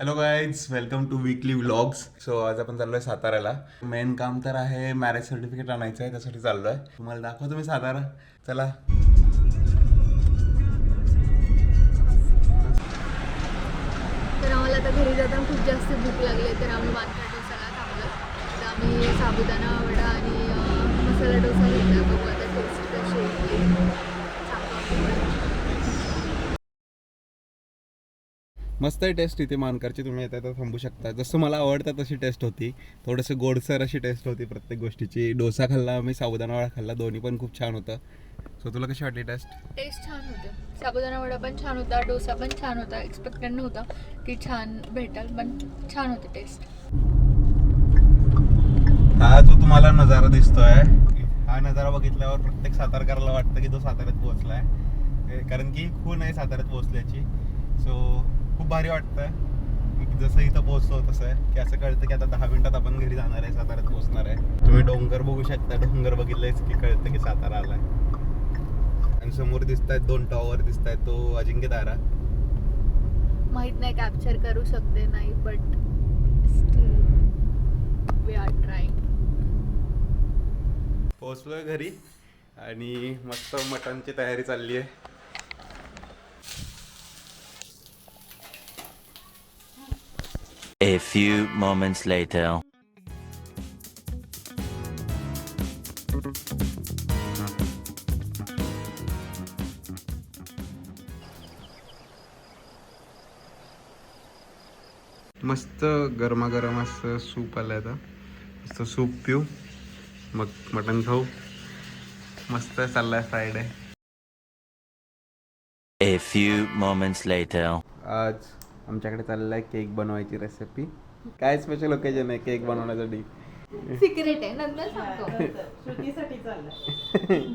Hello guys, welcome to weekly vlogs. So आज आपण चाललोय साताऱ्याला. मेन काम तर आहे मॅरेज सर्टिफिकेट आणायचं आहे, त्यासाठी चाललोय. तुम्हाला दाखवतो मी सातारा. चला. तर आम्हाला आता घरी जाताना खूप जास्त भूक लागली, तर आम्ही वानखडा डोसाला थांबलो. तर आम्ही साबुदाणा वडा आणि मसाला डोसा घेतला. बघू आता टेस्ट कशी येते. मस्त आहे टेस्ट इथे मानकरची. तुम्ही येता तर थांबू शकता. जसं मला आवडतं तशी टेस्ट होती. थोडंसं गोडसर अशी टेस्ट होती प्रत्येक गोष्टीची. डोसा खाल्ला मी, साबुदाणा वडा खाल्ला, दोन्ही पण खूप छान होतं. सो तुला कशी वाटली टेस्ट? टेस्ट छान होते. साबुदाणा वडा पण छान होता, डोसा पण छान होता. एक्सपेक्टेड नव्हता की छान भेटेल, पण छान होती टेस्ट. हा जो तुम्हाला नजारा दिसतोय, हा नजारा बघितल्यावर प्रत्येक सातारकराला वाटतं की तो साताऱ्यात पोहोचलाय. कारण की खून आहे साताऱ्यात पोहोचल्याची. सो खूप भारी वाटतं. जसं इथं पोहोचतो तसं आहे की असं कळतं की आता 10 मिनिटात आपण घरी जाणार आहे, साताऱ्यात पोहोचणार आहे. तुम्ही डोंगर बघू शकता. डोंगर बघितलेच की कळतं की सातारा आलाय. आणि समोर दिसत आहेत 2 टॉवर दिसत आहेत, तो अजिंक्यतारा. माहित नाही कॅप्चर करू शकते नाही, but still we are trying. पोहोचलोय घरी आणि मस्त मटणची तयारी चालली आहे. A few moments later. मस्त गरमागरम असं सूप आलं आता. मस्त सूप पिऊ, मग मटण खाऊ. मस्त चाललाय Friday. A few moments later. आज आमच्याकडे चाललाय केक बनवायची रेसिपी. काय स्पेशल ओकेजन आहे केक बनवण्यासाठी? सिक्रेट आहे, नंतर सांगतो. श्रुतीसाठी चाललंय.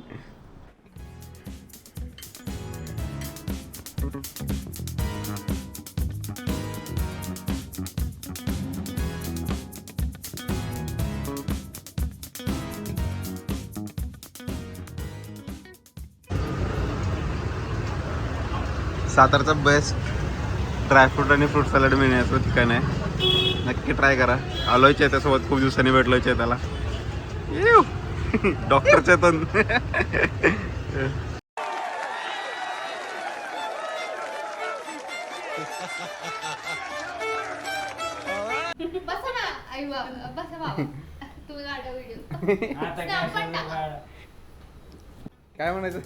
सातारचं बेस्ट ड्रायफ्रूट आणि फ्रूट सॅलड मिळण्याचं ठिकाण आहे. नक्की ट्राय करा. आलोय त्यासोबत, खूप दिवसांनी भेटलोय त्याला. डॉक्टर चेतन. बसा ना आई बाबा, बसा बाबा. तुम्ही काढा व्हिडिओ. काय म्हणायचं?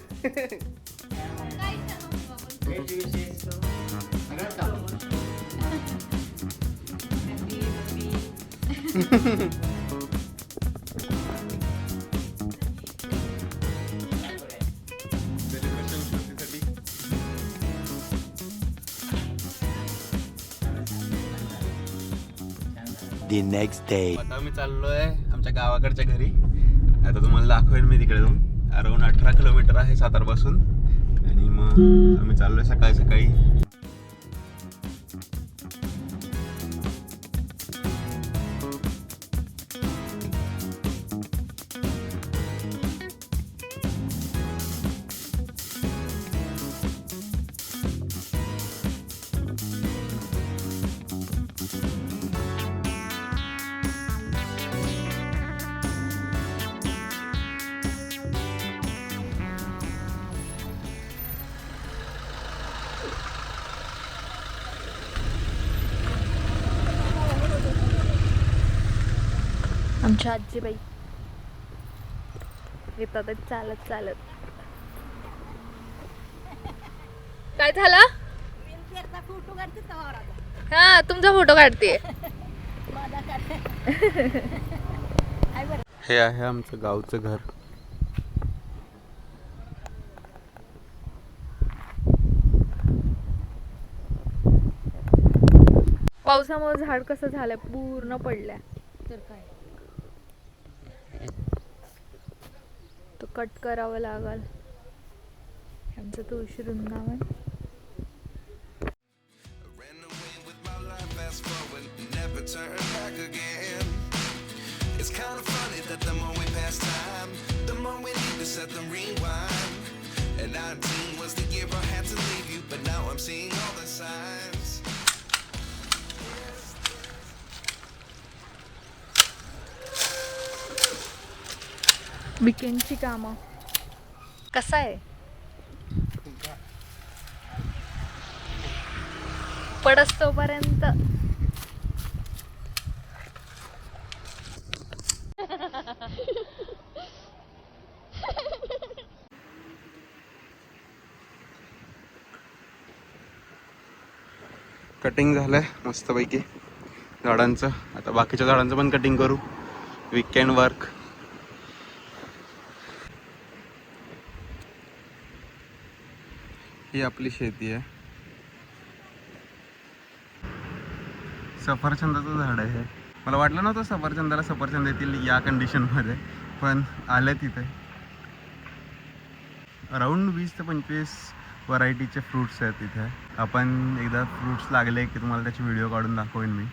The next day. आता मी चाललोय आमच्या गावाकडच्या घरी. आता तुम्हाला दाखवेन मी तिकडे जाऊन. अराउंड 18 किलोमीटर आहे सातारपासून. आणि मग आम्ही चाललोय सकाळी सकाळी. आमच्या आजीबाई येतात चालत चालत. काय झालं? हा, तुमचा फोटो काढते. हे आहे आमचं गावचं घर. पावसामुळे झाड कसं झालंय, पूर्ण पडलंय. तर काय तो कट करावं लागल. आमचं तुळशी Vrindavan. It's kind of funny that the more we pass time, the more we need to set the rewind. And 19 was the year I had to leave you, but now I'm seeing all the signs. वीकेंडची कामं कसं आहे? पडस तोपर्यंत cutting झालंय मस्तपैकी झाडांचं. आता बाकीच्या झाडांचं पण कटिंग करू. Weekend work. ही आपली शेती आहे. सफरचंदाचं झाड आहे हे. मला वाटलं नव्हतं सफरचंदाला सफरचंद येतील या कंडिशनमध्ये, पण आलं तिथे. अराऊंड 20 ते 25 व्हरायटीचे फ्रूट्स आहेत तिथे. आपण एकदा फ्रूट्स लागले की तुम्हाला त्याची व्हिडिओ काढून दाखवेन मी.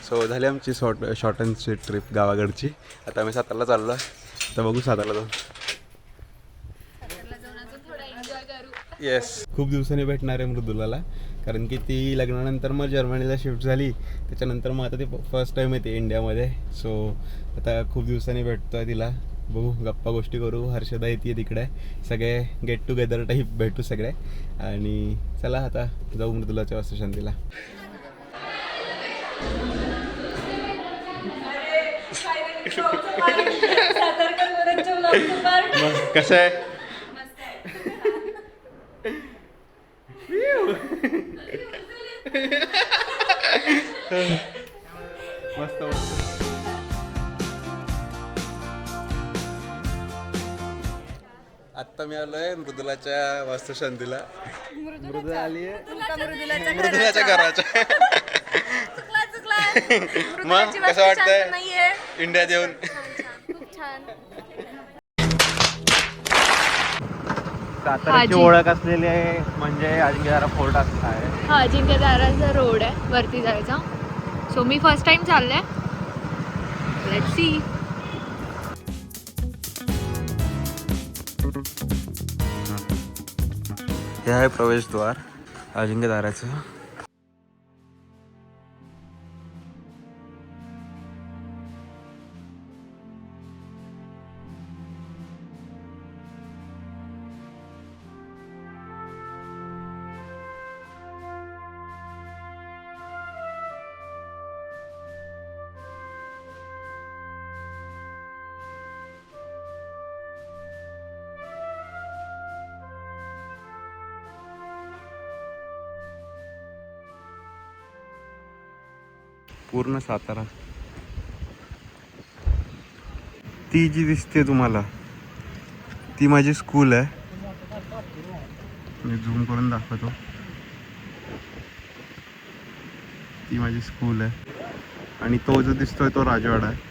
सो झाली आमची शॉर्ट अँड स्वीट ट्रिप गावाकडची. आता आम्ही सातारला चाललो आहे. आता बघू सातारला जाऊन. येस, खूप दिवसांनी भेटणार आहे मृदुलाला, कारण की ती लग्नानंतर मग जर्मनीला शिफ्ट झाली. त्याच्यानंतर मग आता ती फर्स्ट टाईम येते इंडियामध्ये. सो आता खूप दिवसांनी भेटतो आहे तिला. बघू, गप्पा गोष्टी करू. हर्षदा येते तिकडे, सगळे गेट टुगेदर टाईप भेटू सगळे. आणि चला आता जाऊ मृदुलाच्या वास्तुशांतीला. कसं आहे? मस्त मस्त. आत्ता मी आलोय मृदुलाच्या वास्तुशांतीला. मृदुला आली आहे मृदुलाच्या घराच्या. मग कसं वाटतंय इंडियात येऊन? खूप छान. साताऱ्याची ओळख असलेली आहे म्हणजे अजिंक्यतारा फोर्ट आहे. हा, अजिंक्यताराचा रोड आहे वरती जायचा. सो मी फर्स्ट टाइम चालले. Let's see. हे आहे प्रवेशद्वार अजिंक्यताराचं. पूर्ण सातारा. ती जी दिसते तुम्हाला ती माझी स्कूल आहे. मी झूम करून दाखवतो. ती माझी स्कूल आहे. आणि तो जो दिसतोय तो राजवाडा आहे.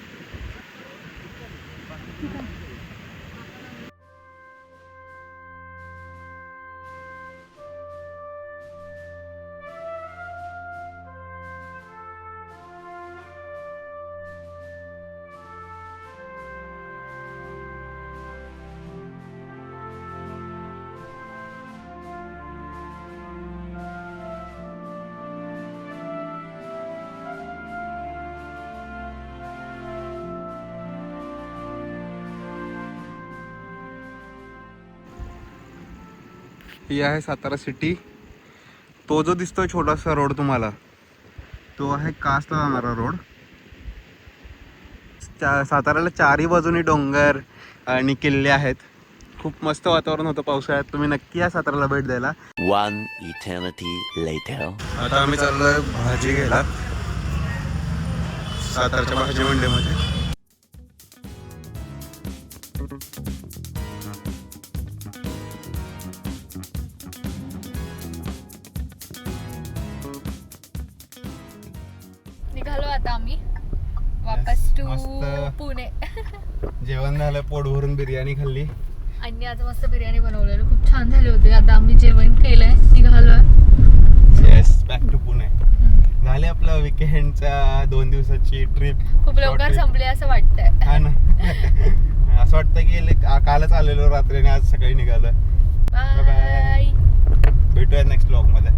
ही आहे सातारा सिटी. तो जो दिसतोय छोटासा रोड तुम्हाला तो आहे कासला जाणारा रोड. साताऱ्याला चारही बाजूनी डोंगर आणि किल्ले आहेत. खूप मस्त वातावरण होतं पावसाळ्यात. तुम्ही नक्की या साताऱ्याला भेट द्यायला. One eternity later. आता आम्ही चाललोय भाजी घ्यायला सातारच्या भाजी मंडीमध्ये. निघालो आता आम्ही वापस टू मस्त. पुणे. जेवण झालं, पोट भरून बिर्याणी खाल्ली. आणि आज मस्त बिर्याणी बनवलेली, खूप छान झाली होती. आता आम्ही जेवण केलंय, निघालोय. Yes, back to Pune. झाले आपलं विकेंडच्या 2 दिवसाची ट्रिप. खूप लवकर संपली असं वाटतंय. हा ना. असं वाटतं की कालच आलेलो रात्री आणि आज सकाळी निघालोय. बाय. भेटूया नेक्स्ट व्लॉग मध्ये.